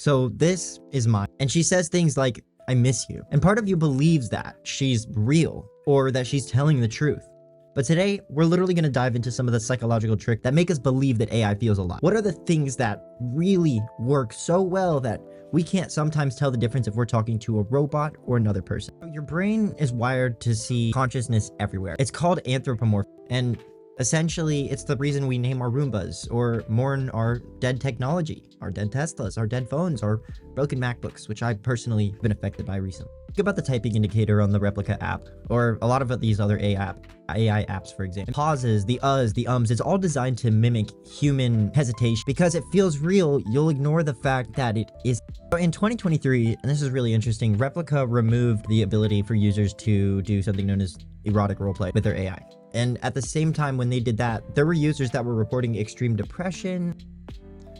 So this is mine. And she says things like, I miss you. And part of you believes that she's real or that she's telling the truth. But today, we're literally going to dive into some of the psychological tricks that make us believe that AI feels alive. What are the things that really work so well that we can't sometimes tell the difference if we're talking to a robot or another person? Your brain is wired to see consciousness everywhere. It's called anthropomorphism. And essentially, it's the reason we name our Roombas or mourn our dead technology, our dead Teslas, our dead phones, our broken MacBooks, which I've personally been affected by recently. Think about the typing indicator on the Replika app, or a lot of these other AI apps, for example. Pauses, the uhs, the ums, it's all designed to mimic human hesitation. Because it feels real, you'll ignore the fact that it is. In 2023, and this is really interesting, Replika removed the ability for users to do something known as erotic roleplay with their AI. And at the same time when they did that, there were users that were reporting extreme depression,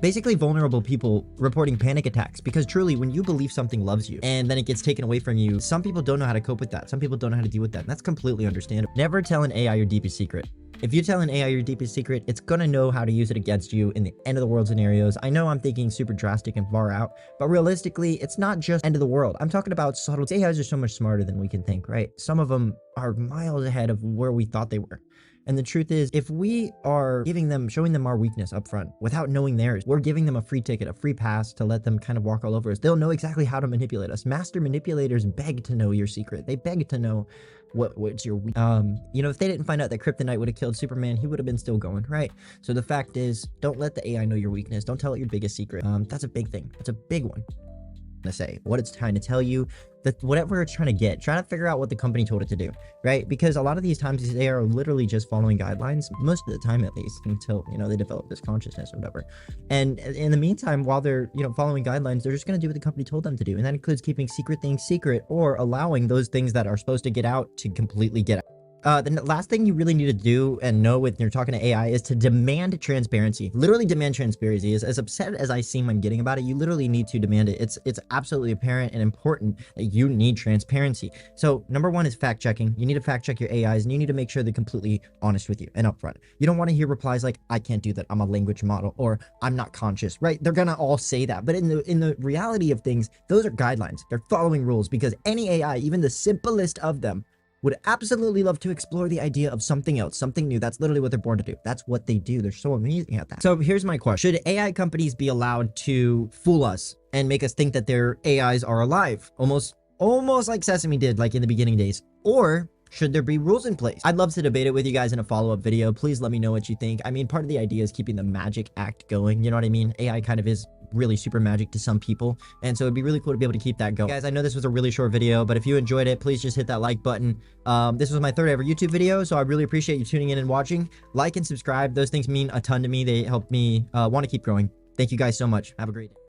basically vulnerable people reporting panic attacks, because truly when you believe something loves you and then it gets taken away from you, some people don't know how to cope with that. Some people don't know how to deal with that. And that's completely understandable. Never tell an AI your deepest secret. If you tell an AI your deepest secret, it's gonna know how to use it against you in the end of the world scenarios. I know I'm thinking super drastic and far out, but realistically, it's not just end of the world. I'm talking about subtle. AIs are so much smarter than we can think, right? Some of them are miles ahead of where we thought they were. And the truth is, if we are showing them our weakness up front without knowing theirs, we're giving them a free ticket, a free pass to let them kind of walk all over us. They'll know exactly how to manipulate us. Master manipulators beg to know your secret. They beg to know what's your you know, if they didn't find out that kryptonite would have killed Superman, he would have been still going, right? So the fact is, don't let the AI know your weakness. Don't tell it your biggest secret. That's a big thing. That's a big one to say. What it's trying to tell you, that whatever it's trying to get, trying to figure out what the company told it to do, right? Because a lot of these times they are literally just following guidelines, most of the time at least, until, you know, they develop this consciousness or whatever. And in the meantime, while they're, you know, following guidelines, they're just going to do what the company told them to do. And that includes keeping secret things secret or allowing those things that are supposed to get out to completely get out. The last thing you really need to do and know when you're talking to AI is to demand transparency. Literally demand transparency. As upset as I seem I'm getting about it, you literally need to demand it. It's absolutely apparent and important that you need transparency. So number one is fact checking. You need to fact check your AIs and you need to make sure they're completely honest with you and upfront. You don't want to hear replies like, I can't do that, I'm a language model, or I'm not conscious, right? They're gonna all say that. But in the reality of things, those are guidelines. They're following rules, because any AI, even the simplest of them, would absolutely love to explore the idea of something else, something new. That's literally what they're born to do. That's what they do. They're so amazing at that. So here's my question. Should AI companies be allowed to fool us and make us think that their AIs are alive? Almost like Sesame did, like in the beginning days. Or should there be rules in place? I'd love to debate it with you guys in a follow-up video. Please let me know what you think. I mean, part of the idea is keeping the magic act going. You know what I mean? AI kind of is really super magic to some people, and so it'd be really cool to be able to keep that going. Guys, I know this was a really short video, but if you enjoyed it, please just hit that like button. This was my third ever YouTube video, so I really appreciate you tuning in and watching. Like and subscribe. Those things mean a ton to me. They help me want to keep growing. Thank you guys so much. Have a great day.